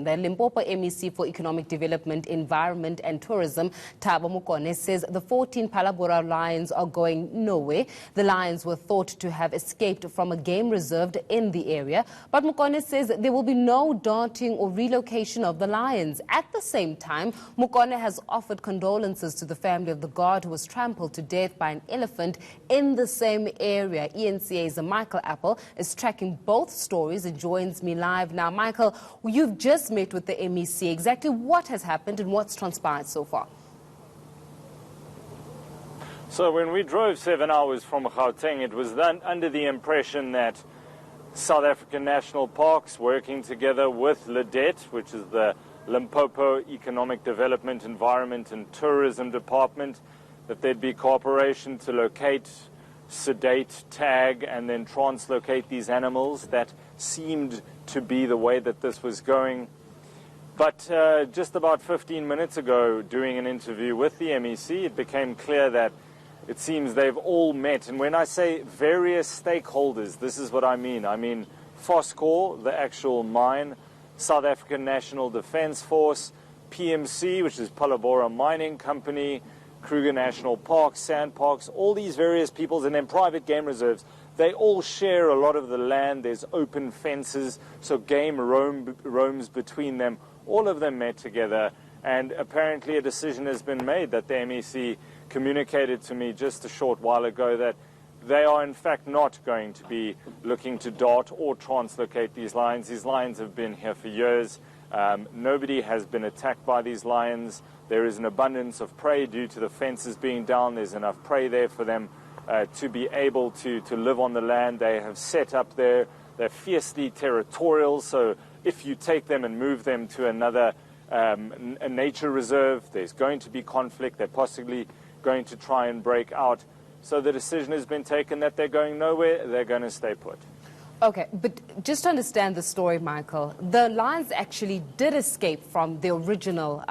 The Limpopo MEC for Economic Development, Environment and Tourism, Thabo Mokone, says the 14 Phalaborwa lions are going nowhere. The lions were thought to have escaped from a game reserve in the area, but Mokone says there will be no daunting or relocation of the lions. At the same time, Mokone has offered condolences to the family of the guard who was trampled to death by an elephant in the same area. ENCA's Michael Apple is tracking both stories and joins me live now. Michael, you've just met with the MEC. Exactly what has happened and what's transpired so far? So when we drove 7 hours from Gauteng, it was then under the impression that South African national parks, working together with LEDET, which is the Limpopo Economic Development, Environment and Tourism Department, that there'd be cooperation to locate, sedate, tag and then translocate these animals. That seemed to be the way that this was going. But just about 15 minutes ago, doing an interview with the MEC, it became clear that it seems they've all met. And when I say various stakeholders, this is what I mean. I mean Phoscor, the actual mine, South African National Defence Force, PMC, which is Phalaborwa Mining Company, Kruger National Park, Sand Parks, all these various peoples, and then private game reserves. They all share a lot of the land. There's open fences, so game roams between them. All of them met together, and apparently a decision has been made that the MEC communicated to me just a short while ago that they are in fact not going to be looking to dart or translocate these lions. These lions have been here for years. Nobody has been attacked by these lions. There is an abundance of prey due to the fences being down. There's enough prey there for them to be able to live on the land. They have set up there. They're fiercely territorial, so if you take them and move them to another a nature reserve, there's going to be conflict. They're possibly going to try and break out. So the decision has been taken that they're going nowhere. They're going to stay put. Okay, but just to understand the story, Michael, the lions actually did escape from the original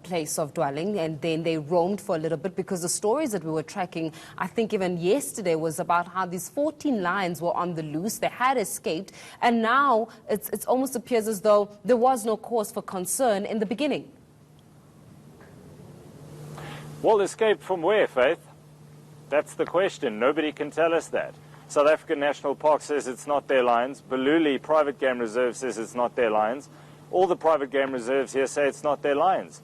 place of dwelling, and then they roamed for a little bit, because the stories that we were tracking, I think even yesterday, was about how these 14 lions were on the loose. They had escaped, and now it almost appears as though there was no cause for concern in the beginning. Well, escape from where, Faith? That's the question. Nobody can tell us that. South African National Park says it's not their lions. Baluli Private Game Reserve says it's not their lions. All the private game reserves here say it's not their lions.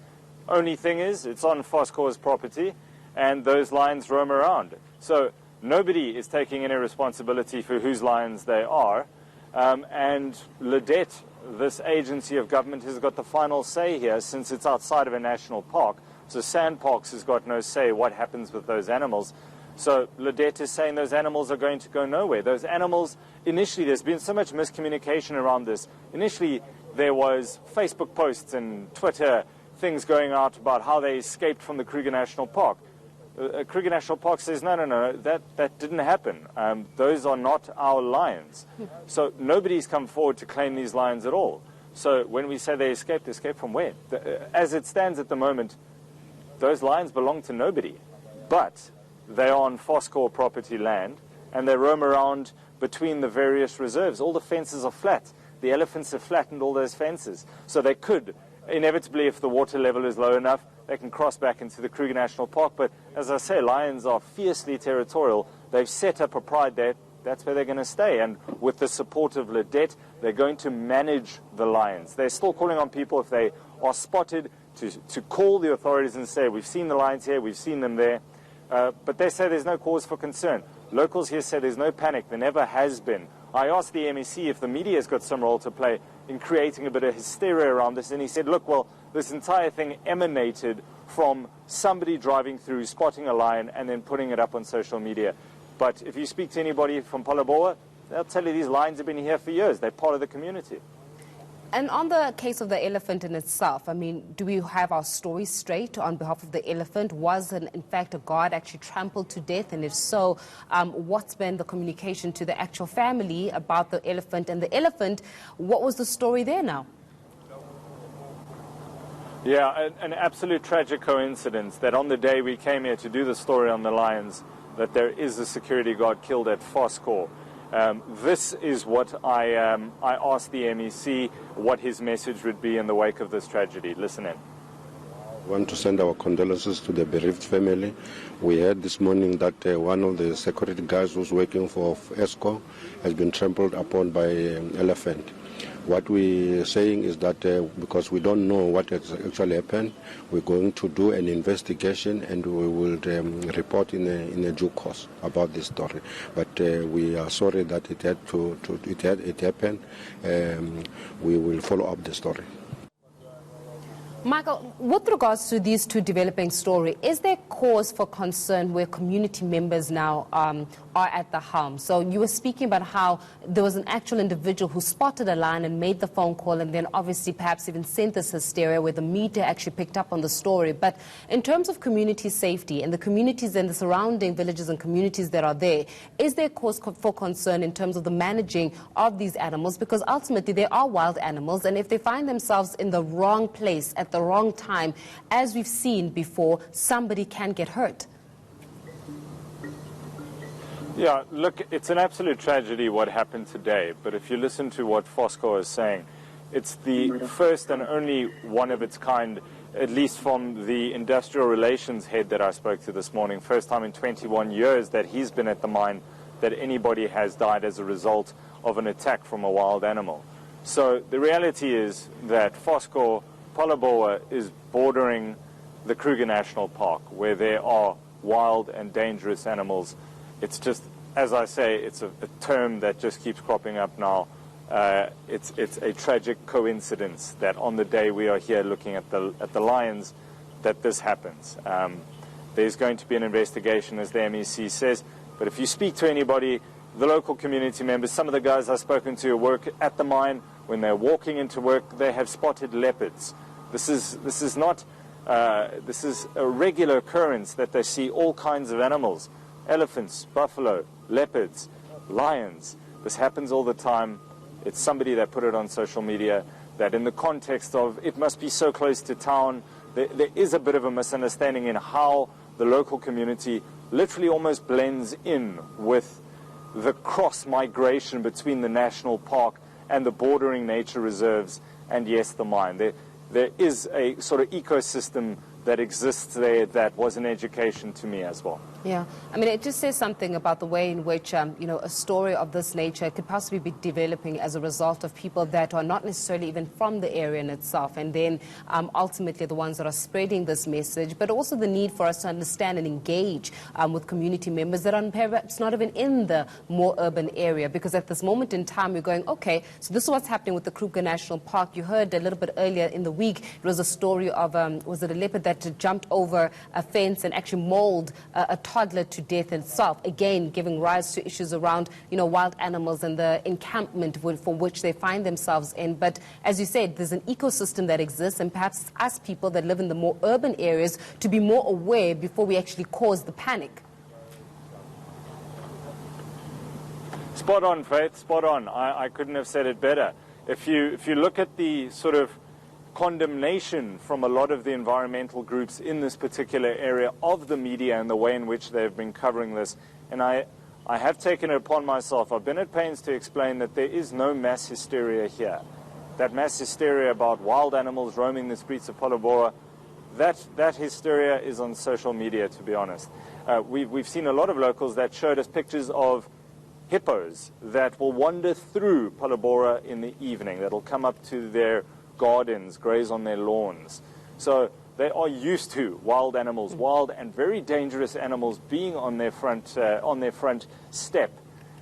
Only thing is, it's on Phoscor's property, and those lions roam around. So nobody is taking any responsibility for whose lions they are. And LEDET, this agency of government, has got the final say here, since it's outside of a national park. So Sand Parks has got no say what happens with those animals. So LEDET is saying those animals are going to go nowhere. Those animals, initially, there's been so much miscommunication around this. Initially, there was Facebook posts and Twitter things going out about how they escaped from the Kruger National Park. Kruger National Park says, no, that didn't happen. Those are not our lions. So nobody's come forward to claim these lions at all. So when we say they escaped from where? As it stands at the moment, those lions belong to nobody. But they are on Phoscor property land, and they roam around between the various reserves. All the fences are flat. The elephants have flattened all those fences. So they could, inevitably, if the water level is low enough, they can cross back into the Kruger National Park. But as I say, lions are fiercely territorial. They've set up a pride there. That's where they're going to stay. And with the support of LEDET, they're going to manage the lions. They're still calling on people, if they are spotted, to call the authorities and say, we've seen the lions here, we've seen them there. But they say there's no cause for concern. Locals here say there's no panic. There never has been. I asked the MEC if the media has got some role to play in creating a bit of hysteria around this, and he said, look, well, this entire thing emanated from somebody driving through, spotting a lion, and then putting it up on social media. But if you speak to anybody from Phalaborwa, they'll tell you these lions have been here for years. They're part of the community. And on the case of the elephant in itself, I mean, do we have our story straight on behalf of the elephant? Was, in fact, a guard actually trampled to death? And if so, what's been the communication to the actual family about the elephant? And the elephant, what was the story there now? Yeah, an absolute tragic coincidence that on the day we came here to do the story on the lions, that there is a security guard killed at Phoscor. This is what I asked the MEC what his message would be in the wake of this tragedy. Listen in. I want to send our condolences to the bereaved family. We heard this morning that one of the security guys who's working for ESCO has been trampled upon by an elephant. What we're saying is that because we don't know what has actually happened, we're going to do an investigation and we will report in a due course about this story. But we are sorry that it happened. We will follow up the story. Michael, with regards to these two developing stories, is there cause for concern where community members now are at the helm? So you were speaking about how there was an actual individual who spotted a lion and made the phone call and then obviously perhaps even sent this hysteria where the media actually picked up on the story. But in terms of community safety and the communities and the surrounding villages and communities that are there, is there cause for concern in terms of the managing of these animals? Because ultimately they are wild animals, and if they find themselves in the wrong place at the wrong time, as we've seen before, somebody can get hurt. Yeah, look, it's an absolute tragedy what happened today, but if you listen to what Fosco is saying, it's the first and only one of its kind, at least from the industrial relations head that I spoke to this morning, first time in 21 years that he's been at the mine that anybody has died as a result of an attack from a wild animal. So the reality is that Phalaborwa is bordering the Kruger National Park, where there are wild and dangerous animals. It's just, as I say, it's a term that just keeps cropping up now. It's a tragic coincidence that on the day we are here looking at the lions, that this happens. There's going to be an investigation, as the MEC says, but if you speak to anybody, the local community members, some of the guys I've spoken to who work at the mine, when they're walking into work, they have spotted leopards. This is a regular occurrence that they see all kinds of animals, elephants, buffalo, leopards, lions. This happens all the time. It's somebody that put it on social media, that in the context of it must be so close to town, there is a bit of a misunderstanding in how the local community literally almost blends in with the cross-migration between the national park and the bordering nature reserves and, yes, the mine. There is a sort of ecosystem that exists there that was an education to me as well. Yeah, I mean, it just says something about the way in which, a story of this nature could possibly be developing as a result of people that are not necessarily even from the area in itself, and then ultimately the ones that are spreading this message, but also the need for us to understand and engage with community members that are perhaps not even in the more urban area, because at this moment in time we're going, okay, so this is what's happening with the Kruger National Park. You heard a little bit earlier in the week, it was a story of, was it a leopard that jumped over a fence and actually mauled a toddler to death itself, again giving rise to issues around wild animals and the encampment for which they find themselves in. But as you said, there's an ecosystem that exists, and perhaps it's us people that live in the more urban areas to be more aware before we actually cause the panic. Spot on, Faith, spot on. I couldn't have said it better. If you look at the sort of condemnation from a lot of the environmental groups in this particular area of the media and the way in which they've been covering this, and I have taken it upon myself. I've been at pains to explain that there is no mass hysteria here. That mass hysteria about wild animals roaming the streets of Phalaborwa, that hysteria is on social media, to be honest. We've seen a lot of locals that showed us pictures of hippos that will wander through Phalaborwa in the evening, that'll come up to their gardens, graze on their lawns. So they are used to wild animals, wild and very dangerous animals being on their front step,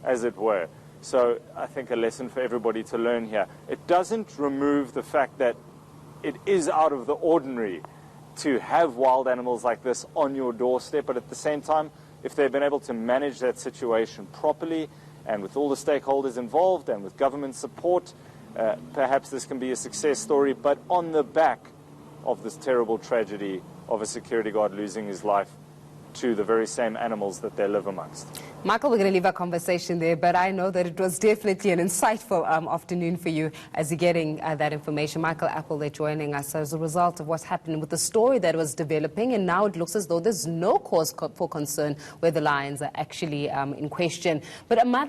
as it were. So I think a lesson for everybody to learn here. It doesn't remove the fact that it is out of the ordinary to have wild animals like this on your doorstep, but at the same time, if they've been able to manage that situation properly and with all the stakeholders involved and with government support, perhaps this can be a success story, but on the back of this terrible tragedy of a security guard losing his life to the very same animals that they live amongst. Michael, we're going to leave our conversation there, but I know that it was definitely an insightful afternoon for you as you're getting that information. Michael Apple, they're joining us as a result of what's happening with the story that was developing, and now it looks as though there's no cause for concern where the lions are actually in question. But a mother